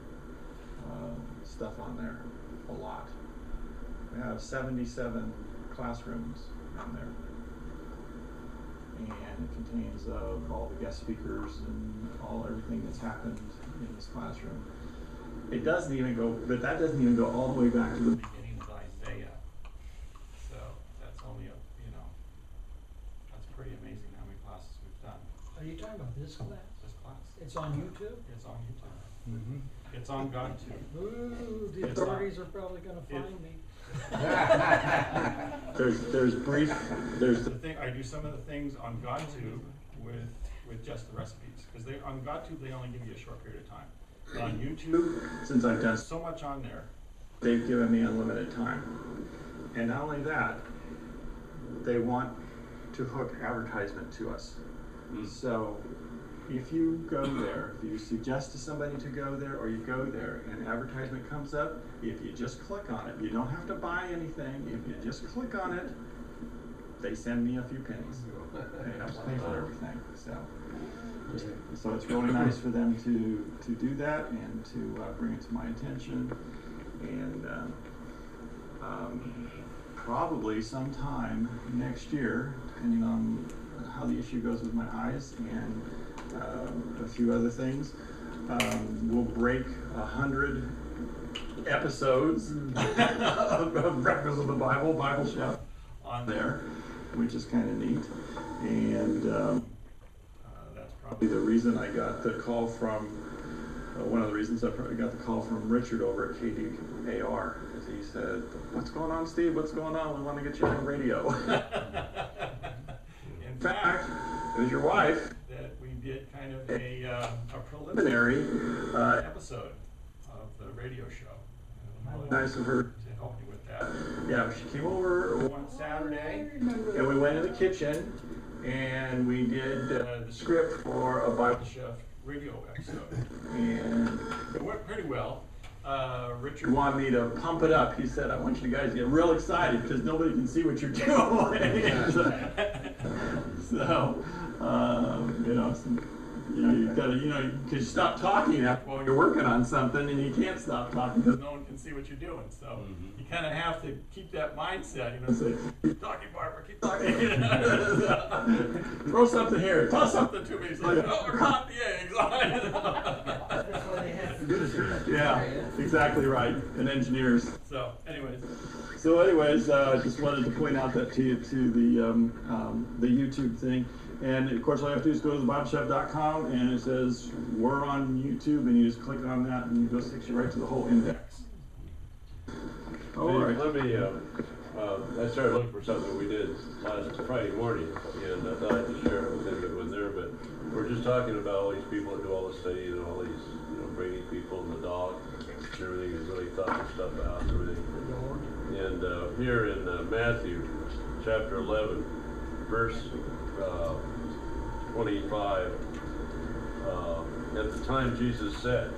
[SPEAKER 3] stuff on there, a lot. We have 77 classrooms on there. And it contains all the guest speakers and everything that's happened in this classroom. It doesn't even go, but that doesn't even go all the way back to the
[SPEAKER 8] Beginning of Isaiah. So that's only that's pretty amazing how many classes we've done.
[SPEAKER 2] Are you talking about this class?
[SPEAKER 8] This class.
[SPEAKER 2] It's on YouTube?
[SPEAKER 8] It's on YouTube. Mm-hmm. It's on GodTube.
[SPEAKER 2] Ooh, the
[SPEAKER 8] It's
[SPEAKER 2] authorities are probably gonna find me.
[SPEAKER 3] there's
[SPEAKER 8] The thing, I do some of the things on GodTube with just the recipes, because on GodTube they only give you a short period of time. But on YouTube,
[SPEAKER 3] since I've done
[SPEAKER 8] so much on there.
[SPEAKER 3] They've given me unlimited time. And not only that, they want to hook advertisement to us. So if you go there, if you suggest to somebody to go there, or you go there and advertisement comes up, if you just click on it, you don't have to buy anything. If you just click on it, they send me a few pennies. They have to pay for everything. So it's really nice for them to do that and to bring it to my attention. And probably sometime next year, depending on how the issue goes with my eyes and a few other things, we'll break 100 episodes of Breakfast with the Bible Chef on there, which is kind of neat. And that's probably the reason I got the call from, one of the reasons I probably got the call from Richard over at KDAR. He said, "What's going on, Steve? What's going on? We want to get you on radio." In fact, it was your wife
[SPEAKER 8] that we did kind of a preliminary episode of the radio show. Really
[SPEAKER 3] nice of her
[SPEAKER 8] to help me with that.
[SPEAKER 3] Yeah, she came over
[SPEAKER 8] One Saturday,
[SPEAKER 3] and we went in the kitchen and we did the script for a Bible
[SPEAKER 8] Chef radio episode,
[SPEAKER 3] and
[SPEAKER 8] it went pretty well. Richard
[SPEAKER 3] he wanted me to pump it up. He said, "I want you guys to get real excited because nobody can see what you're doing." So, you gotta, because you stop talking while you're working on something, and you can't stop talking because
[SPEAKER 8] no one can see what you're doing. So you kind of have to keep that mindset. Say, keep talking, Barbara. Keep talking.
[SPEAKER 3] Throw something here.
[SPEAKER 8] Toss something to me. He's like, "Oh, we're caught the eggs."
[SPEAKER 3] Yeah, exactly right. And engineers.
[SPEAKER 8] So, anyways,
[SPEAKER 3] just wanted to point out that to the YouTube thing. And of course, all you have to do is go to thebiblechef.com, and it says we're on YouTube, and you just click on that, and it goes takes you right to the whole index. All right.
[SPEAKER 1] Let me. I started looking for something we did last Friday morning, and I thought I'd just share it with him if it was there. But we're just talking about all these people that do all the study and all these, Brady people and the dog and everything, is really thought this stuff out and everything. And here in Matthew chapter 11, verse 25, at the time Jesus said,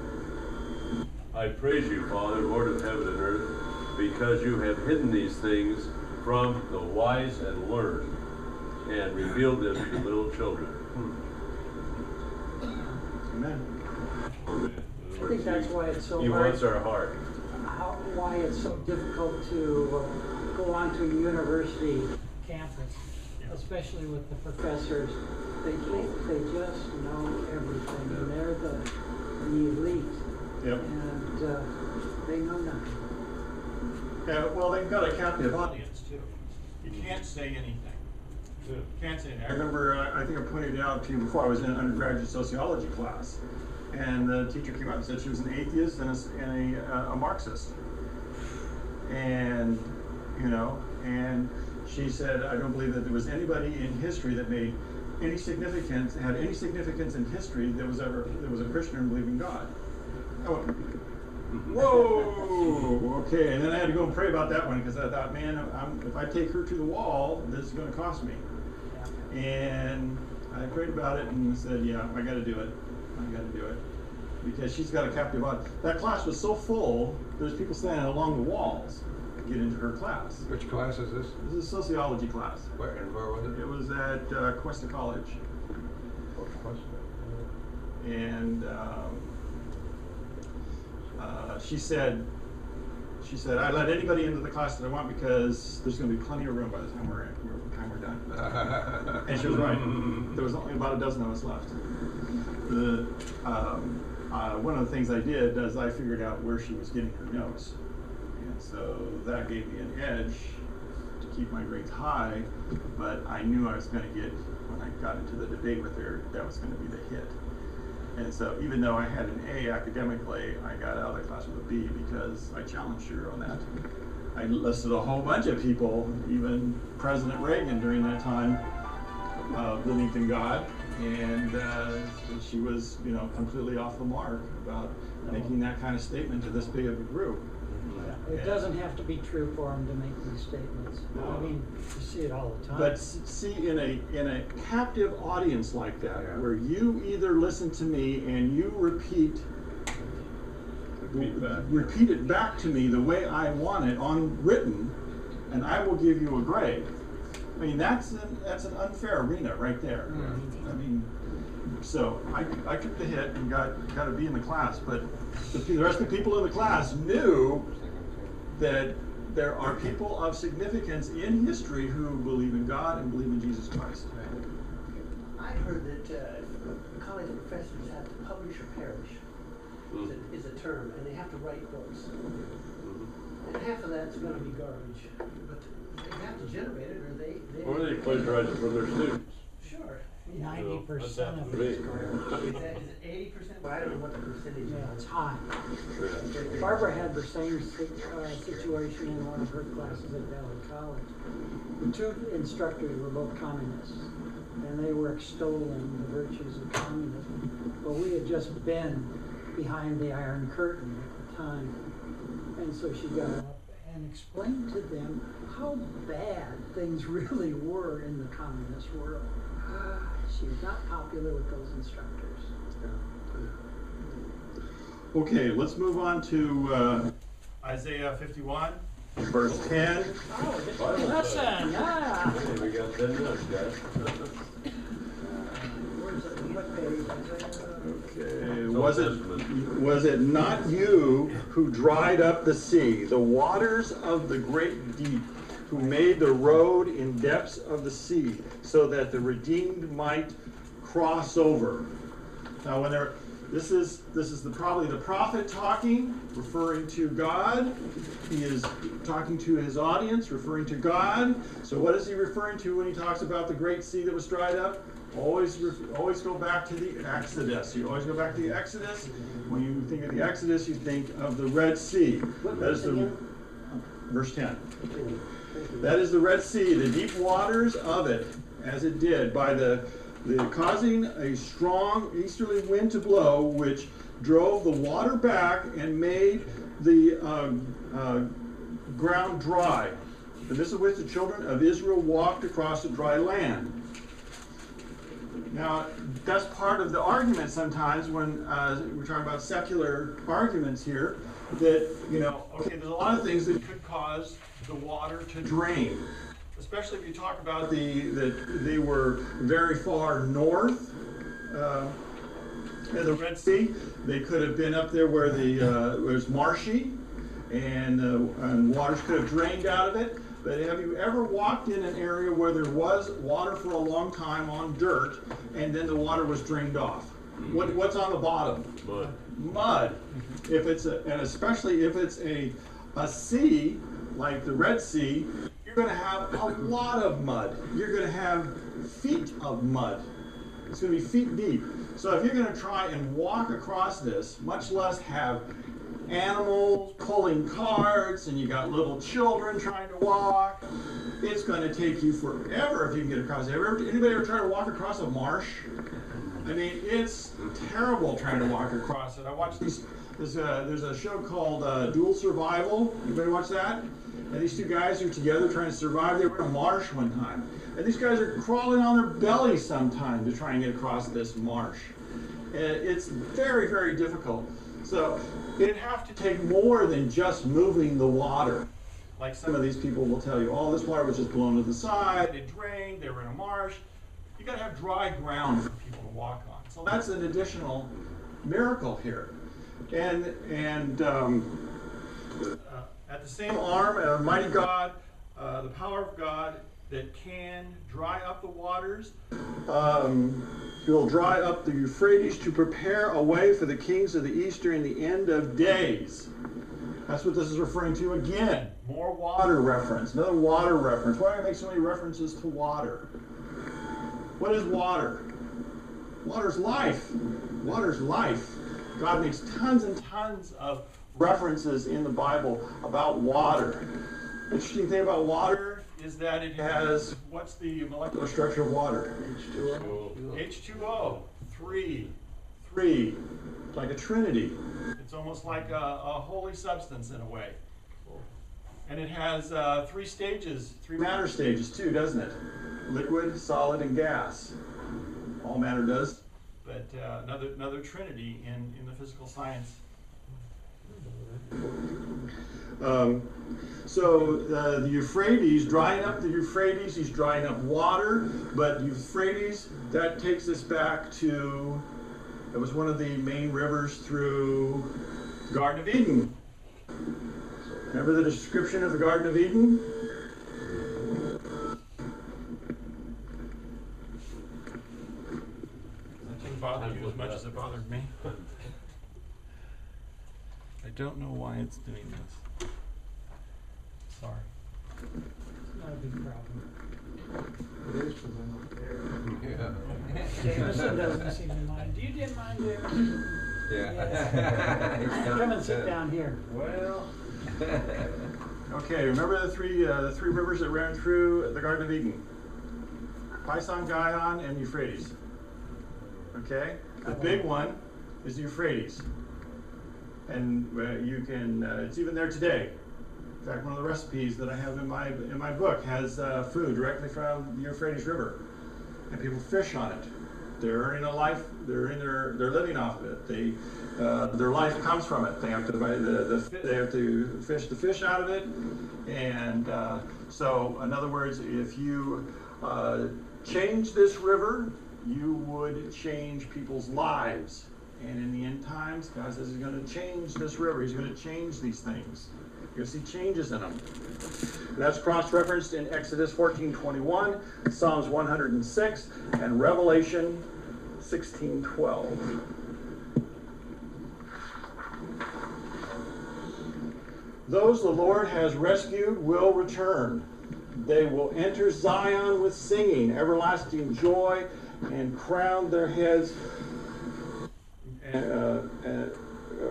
[SPEAKER 1] "I praise you, Father, Lord of heaven and earth, because you have hidden these things from the wise and learned, and revealed them to little children."
[SPEAKER 3] Amen.
[SPEAKER 2] I think that's why it's so
[SPEAKER 1] He
[SPEAKER 2] hard.
[SPEAKER 1] wants our heart.
[SPEAKER 2] Why it's so difficult to go onto a university campus, especially with the professors. They think they just know everything, and they're the elite.
[SPEAKER 3] Yep.
[SPEAKER 2] And they know nothing.
[SPEAKER 3] Yeah, well, they've got a captive
[SPEAKER 8] audience too. You can't say anything. You can't say anything.
[SPEAKER 3] I remember, I think I pointed it out to you before, I was in an undergraduate sociology class, and the teacher came out and said she was an atheist and a Marxist. And, and she said, "I don't believe that there was anybody in history that made any significance, had any significance in history that was a Christian and believed in God." I went, whoa, okay. And then I had to go and pray about that one because I thought, man, if I take her to the wall, this is going to cost me. And I prayed about it and said, yeah, I got to do it. I got to do it. Because she's got a captive audience. That class was so full, there's people standing along the walls to get into her class.
[SPEAKER 9] Which class is this?
[SPEAKER 3] This is a sociology class.
[SPEAKER 9] Where was it?
[SPEAKER 3] It was at Cuesta College. and she said, I let anybody into the class that I want because there's going to be plenty of room by the time we're done. And she was right. There was only about a dozen of us left. One of the things I did is I figured out where she was getting her notes. And so that gave me an edge to keep my grades high, but I knew I was going to get, when I got into the debate with her, that was going to be the hit. And so even though I had an A academically, I got out of the class with a B because I challenged her on that. I listed a whole bunch of people, even President Reagan during that time, believed in God, and she was, completely off the mark about making that kind of statement to this big of a group.
[SPEAKER 2] It doesn't have to be true for them to make these statements. I mean, you see it all the time.
[SPEAKER 3] But see, in a captive audience like that, where you either listen to me and you repeat it back to me the way I want it on written, and I will give you a grade. I mean, that's an unfair arena right there. I mean, so I took the hit and got a B in the class, but the rest of the people in the class knew that there are people of significance in history who believe in God and believe in Jesus Christ.
[SPEAKER 10] I heard that college professors have to publish or perish is a term, and they have to write books. And half of that's going to be garbage, but they have to generate it, or they
[SPEAKER 1] Or they plagiarize it from their students.
[SPEAKER 10] Sure.
[SPEAKER 2] 90% of it is garbage.
[SPEAKER 10] Is it 80%? Well, I don't know what the percentage
[SPEAKER 2] Yeah,
[SPEAKER 10] is.
[SPEAKER 2] it's high. Barbara had the same situation in one of her classes at Valley College. The two instructors were both communists, and they were extolling the virtues of communism. But we had just been behind the Iron Curtain at the time. And so she got up and explained to them how bad things really were in the communist world. She was not popular with those instructors.
[SPEAKER 3] Okay, let's move on to
[SPEAKER 8] Isaiah 51.
[SPEAKER 3] verse 10.
[SPEAKER 2] Oh, listen, yeah.
[SPEAKER 1] Hey, we got 10 minutes, guys.
[SPEAKER 10] Where's it? What page?
[SPEAKER 3] Okay, was it not you who dried up the sea, the waters of the great deep, who made the road in depths of the sea, so that the redeemed might cross over? Now, this is probably the prophet talking, referring to God. He is talking to his audience, referring to God. So what is he referring to when he talks about the great sea that was dried up? Always go back to the Exodus. You always go back to the Exodus. When you think of the Exodus, you think of the Red Sea. That is verse 10. That is the Red Sea, the deep waters of it, as it did, by the causing a strong easterly wind to blow, which drove the water back and made the ground dry. And this is which the children of Israel walked across the dry land. Now, that's part of the argument sometimes when we're talking about secular arguments here, that, okay, there's a lot of things that could cause the water to drain. Especially if you talk about that they were very far north in the Red Sea. They could have been up there where it was marshy, and waters could have drained out of it. But have you ever walked in an area where there was water for a long time on dirt, and then the water was drained off? What's on the bottom? Mud. And especially if it's a sea like the Red Sea, you're going to have a lot of mud. You're going to have feet of mud. It's going to be feet deep. So if you're going to try and walk across this, much less have animals pulling carts and you got little children trying to walk, it's going to take you forever if you can get across it. Anybody ever try to walk across a marsh? I mean, it's terrible trying to walk across it. I watched there's a show called Dual Survival. Anybody watch that? And these two guys are together trying to survive. They were in a marsh one time. And these guys are crawling on their bellies sometimes to try and get across this marsh. It's very, very difficult. So it'd have to take more than just moving the water. Like some of these people will tell you, oh, this water was just blown to the side, it drained, they were in a marsh.
[SPEAKER 8] you gotta have dry ground for people to walk on. So
[SPEAKER 3] That's an additional miracle here. And
[SPEAKER 8] at the same arm, a mighty God, the power of God that can dry up the waters.
[SPEAKER 3] He will dry up the Euphrates to prepare a way for the kings of the east during the end of days. That's what this is referring to again. More water reference, another water reference. Why do I make so many references to water? What is water? Water's life. Water's life. God makes tons and tons of references in the Bible about water. Interesting thing about water
[SPEAKER 8] Is that it has, what's the molecular
[SPEAKER 3] structure of water.
[SPEAKER 8] H2O, 3.
[SPEAKER 3] Three, like a trinity.
[SPEAKER 8] It's almost like a holy substance in a way. And it has 3 stages, 3
[SPEAKER 3] Matter stages too, doesn't it? Liquid, solid, and gas. All matter does.
[SPEAKER 8] But another trinity in the physical science.
[SPEAKER 3] So the Euphrates, drying up the Euphrates, he's drying up water, but Euphrates, that takes us back to, it was one of the main rivers through the Garden of Eden. Remember the description of the Garden of Eden?
[SPEAKER 8] That didn't bother you as much as it bothered me. I don't know why it's doing this. Sorry.
[SPEAKER 2] It's not a big problem.
[SPEAKER 5] It is for them up there.
[SPEAKER 9] Yeah.
[SPEAKER 2] Jameson doesn't seem to mind. Do you mind, Jameson?
[SPEAKER 9] Yeah.
[SPEAKER 2] Come and sit down here.
[SPEAKER 3] Well, okay, remember the three rivers that ran through the Garden of Eden? Pison, Gihon, and Euphrates. Okay? The big one is the Euphrates. And you can, it's even there today. In fact, one of the recipes that I have in my book has food directly from the Euphrates River. And people fish on it. They're earning a life, they're living off of it. Their life comes from it. They have to buy they have to fish the fish out of it. And so, in other words, if you change this river, you would change people's lives. And in the end times, God says He's going to change this river. He's going to change these things. You're going to see changes in them. And that's cross-referenced in Exodus 14:21, Psalms 106, and Revelation 16:12. Those the Lord has rescued will return. They will enter Zion with singing, everlasting joy, and crown their heads.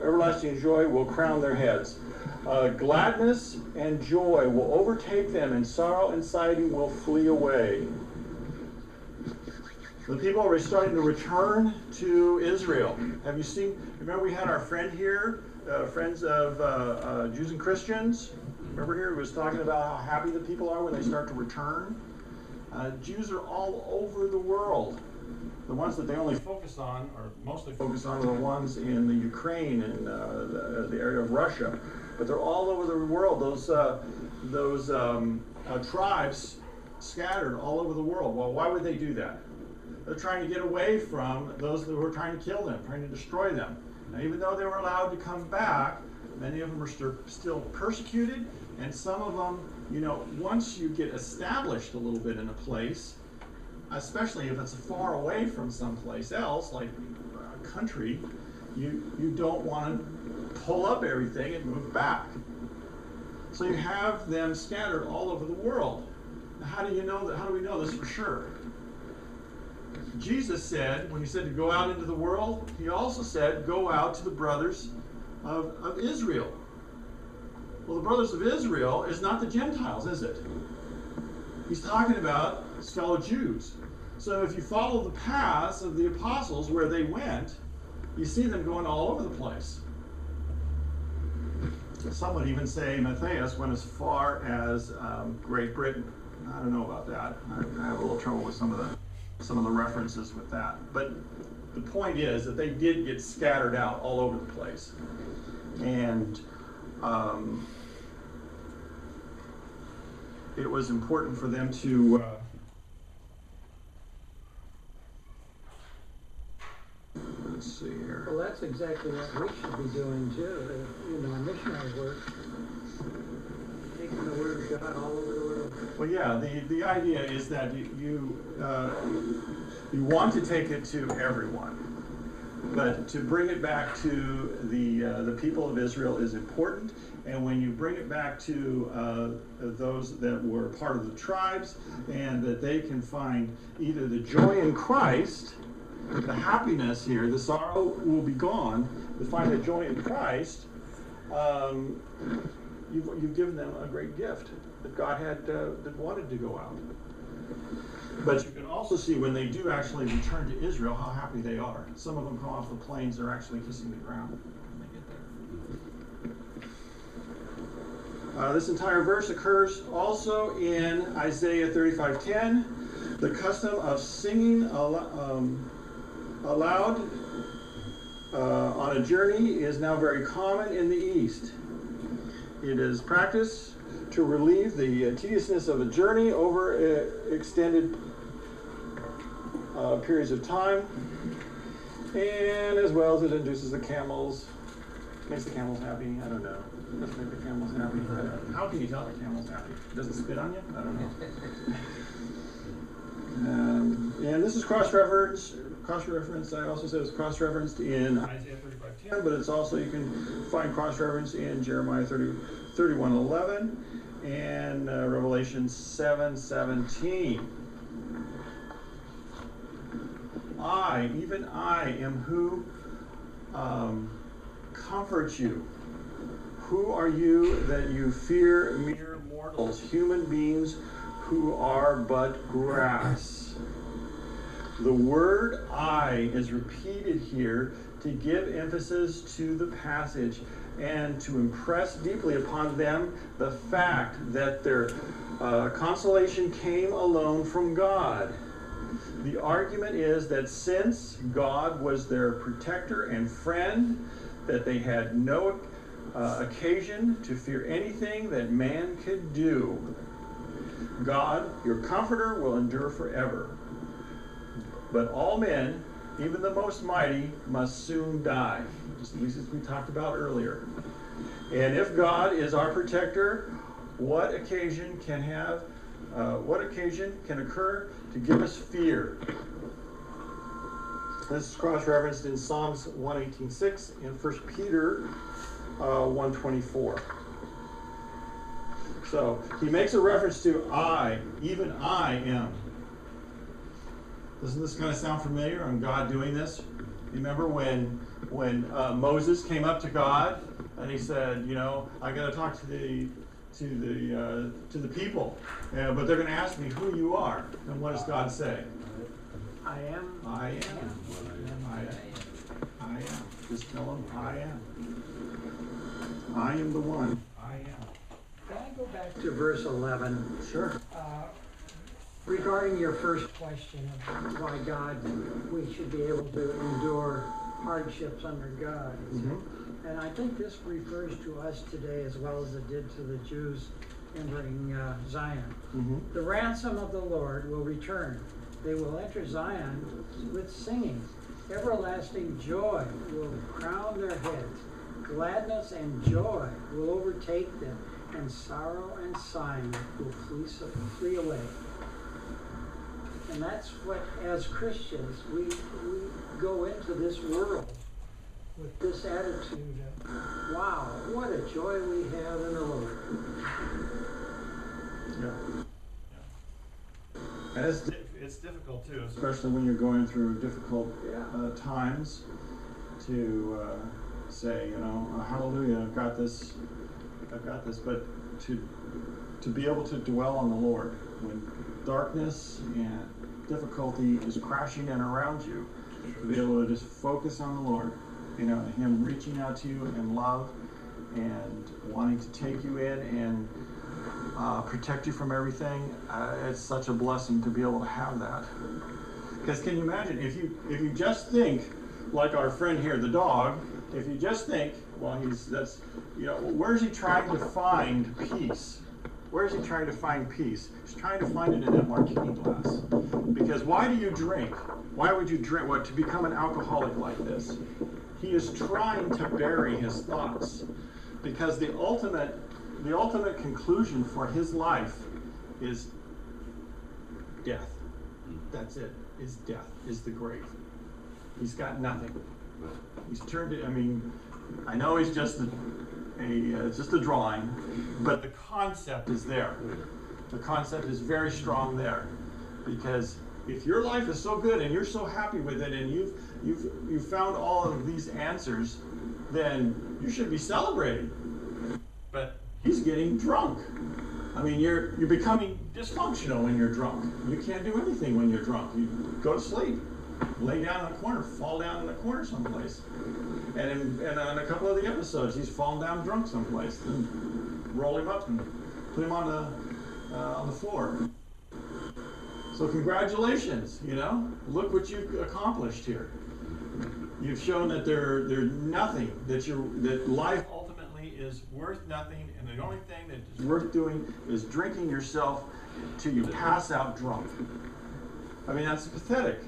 [SPEAKER 3] Everlasting joy will crown their heads. Gladness and joy will overtake them, and sorrow and sighing will flee away. The people are starting to return to Israel. Have you seen? Remember, we had our friend here, friends of Jews and Christians. Remember here, he was talking about how happy the people are when they start to return. Jews are all over the world. The ones that they only focus on, or mostly focus on, are the ones in the Ukraine and the area of Russia. But they're all over the world. Those tribes scattered all over the world. Well, why would they do that? They're trying to get away from those who are trying to kill them, trying to destroy them. Now, even though they were allowed to come back, many of them are still persecuted, and some of them, once you get established a little bit in a place, especially if it's far away from someplace else, like a country, you don't want to pull up everything and move back. So you have them scattered all over the world. Now, how do you know that? How do we know this for sure? Jesus said, when He said to go out into the world, He also said, go out to the brothers of Israel. Well, the brothers of Israel is not the Gentiles, is it? He's talking about his fellow Jews. So if you follow the paths of the apostles where they went, you see them going all over the place. Some would even say Matthias went as far as Great Britain. I don't know about that. I have a little trouble with some of the references with that. But the point is that they did get scattered out all over the place. And it was important for them to
[SPEAKER 2] that's exactly what we should be doing too, in our missionary work. Taking the word of God all over the world.
[SPEAKER 3] Well, yeah, the idea is that you want to take it to everyone, but to bring it back to the people of Israel is important. And when you bring it back to those that were part of the tribes, and that they can find either the joy in Christ, the happiness here, the sorrow will be gone, to find the joy in Christ, you've given them a great gift that God had that wanted to go out. But you can also see when they do actually return to Israel how happy they are. Some of them come off the plains, they're actually kissing the ground when they get there. This entire verse occurs also in Isaiah 35:10. The custom of singing aloud on a journey is now very common in the East. It is practiced to relieve the tediousness of a journey over extended periods of time, and as well as it induces the camels, makes the camels happy. I don't know. It doesn't make the camels happy. How can you tell the camel's happy? Does it spit on you? I don't know. And this is cross-reference. I also said it's cross-referenced in Isaiah 35:10, but it's also, you can find cross-reference in Jeremiah 31:11 and Revelation 7:17. Even I am who comforts you. Who are you that you fear mere mortals, human beings who are but grass? The word I is repeated here to give emphasis to the passage and to impress deeply upon them the fact that their consolation came alone from God. The argument is that since God was their protector and friend, that they had no occasion to fear anything that man could do. God, your comforter, will endure forever. But all men, even the most mighty, must soon die, just as we talked about earlier. And if God is our protector, what occasion can occur to give us fear? This is cross-referenced in Psalms 118:6 and 1 Peter 1:24. So he makes a reference to I, even I am. Doesn't this kind of sound familiar on God doing this? Remember when Moses came up to God and he said, I got to talk to the people, but they're going to ask me who you are. And what does God say?
[SPEAKER 2] I am.
[SPEAKER 3] I am. I am. Just tell them I am. I am the one. I am.
[SPEAKER 2] Can I go back to verse 11?
[SPEAKER 3] Sure.
[SPEAKER 2] Regarding your first question of why we should be able to endure hardships under God.
[SPEAKER 3] Mm-hmm.
[SPEAKER 2] And I think this refers to us today as well as it did to the Jews entering Zion.
[SPEAKER 3] Mm-hmm.
[SPEAKER 2] The ransom of the Lord will return. They will enter Zion with singing. Everlasting joy will crown their heads. Gladness and joy will overtake them, and sorrow and sighing will flee away. And that's what, as Christians, we go into this world with this attitude of, wow, what a joy we have in the Lord.
[SPEAKER 3] Yeah.
[SPEAKER 8] And it's difficult too.
[SPEAKER 3] Especially when you're going through difficult times to say, hallelujah, I've got this. But to be able to dwell on the Lord when darkness and difficulty is crashing in around you, to be able to just focus on the Lord, Him reaching out to you in love and wanting to take you in and protect you from everything. It's such a blessing to be able to have that. Because can you imagine if you just think like our friend here, the dog, if you just think, where's he trying to find peace? Where is he trying to find peace? He's trying to find it in that martini glass. Because why do you drink? Why would you drink? To become an alcoholic like this? He is trying to bury his thoughts, because the ultimate conclusion for his life is death. That's it, is death, is the grave. He's got nothing. He's turned it, I mean, I know he's just a drawing, but the concept is there. The concept is very strong there, because if your life is so good and you're so happy with it and you've found all of these answers, then you should be celebrating. But he's getting drunk. I mean, you're becoming dysfunctional when you're drunk. You can't do anything when you're drunk. You go to sleep, lay down in a corner, fall down in a corner someplace. And on a couple of the episodes, he's fallen down drunk someplace. Then roll him up and put him on the floor. So congratulations, you know, look what you've accomplished here. You've shown that there's nothing, that life ultimately is worth nothing, and the only thing that is worth doing is drinking yourself till you pass out drunk. I mean, that's pathetic.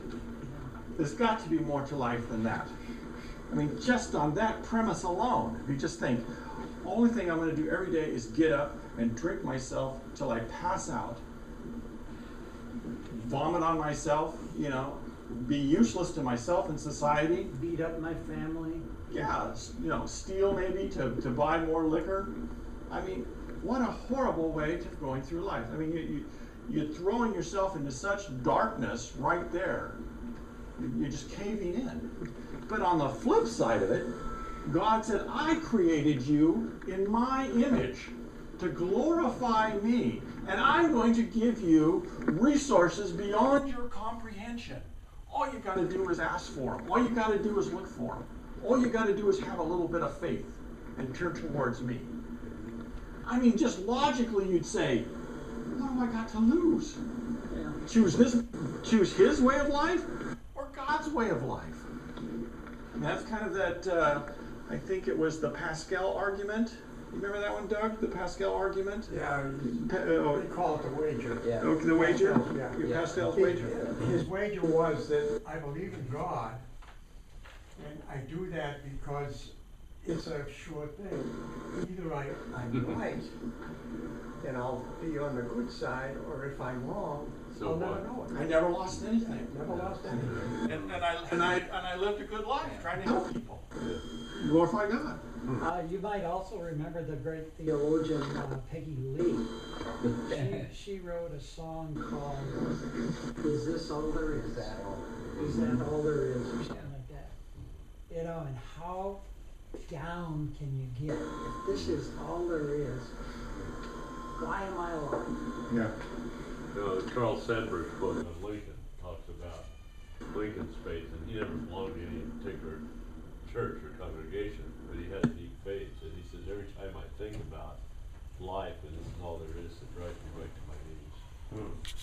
[SPEAKER 3] There's got to be more to life than that. I mean, just on that premise alone, if you just think, only thing I'm going to do every day is get up and drink myself till I pass out, vomit on myself, you know, be useless to myself and society.
[SPEAKER 10] Beat up my family.
[SPEAKER 3] Yeah, you know, steal maybe to buy more liquor. I mean, what a horrible way to going through life. I mean, you're throwing yourself into such darkness right there. You're just caving in. But on the flip side of it, God said, I created you in my image to glorify me. And I'm going to give you resources beyond your comprehension. All you got to do is ask for them. All you got to do is look for them. All you got to do is have a little bit of faith and turn towards me. I mean, just logically you'd say, what have I got to lose?
[SPEAKER 10] Yeah.
[SPEAKER 3] Choose his way of life or God's way of life? And that's kind of that, I think it was the Pascal argument. You remember that one, Doug? The Pascal argument?
[SPEAKER 5] Yeah, they call it the wager.
[SPEAKER 6] Yeah.
[SPEAKER 3] Okay, the wager?
[SPEAKER 5] Yeah.
[SPEAKER 3] Your Pascal's wager?
[SPEAKER 5] His wager was that I believe in God, and I do that because it's a sure thing. Either I'm right, then I'll be on the good side, or if I'm wrong,
[SPEAKER 1] So
[SPEAKER 5] I'll never
[SPEAKER 1] what?
[SPEAKER 5] know it.
[SPEAKER 3] I never lost anything.
[SPEAKER 5] Never lost anything.
[SPEAKER 3] And I lived a good life trying to help people. Glorify God.
[SPEAKER 2] You might also remember the great theologian Peggy Lee. She wrote a song called "Is This All There Is?" Is that all there is, or something like that? You know, and how down can you get if this is all there is? Why am I alive?
[SPEAKER 3] Yeah.
[SPEAKER 1] You know, Charles Sandburg's book on Lincoln talks about Lincoln's faith, and he never belonged to any particular church or congregation, but he had a deep faith. And he says, every time I think about life, and this is all there is, it drives me right to my knees.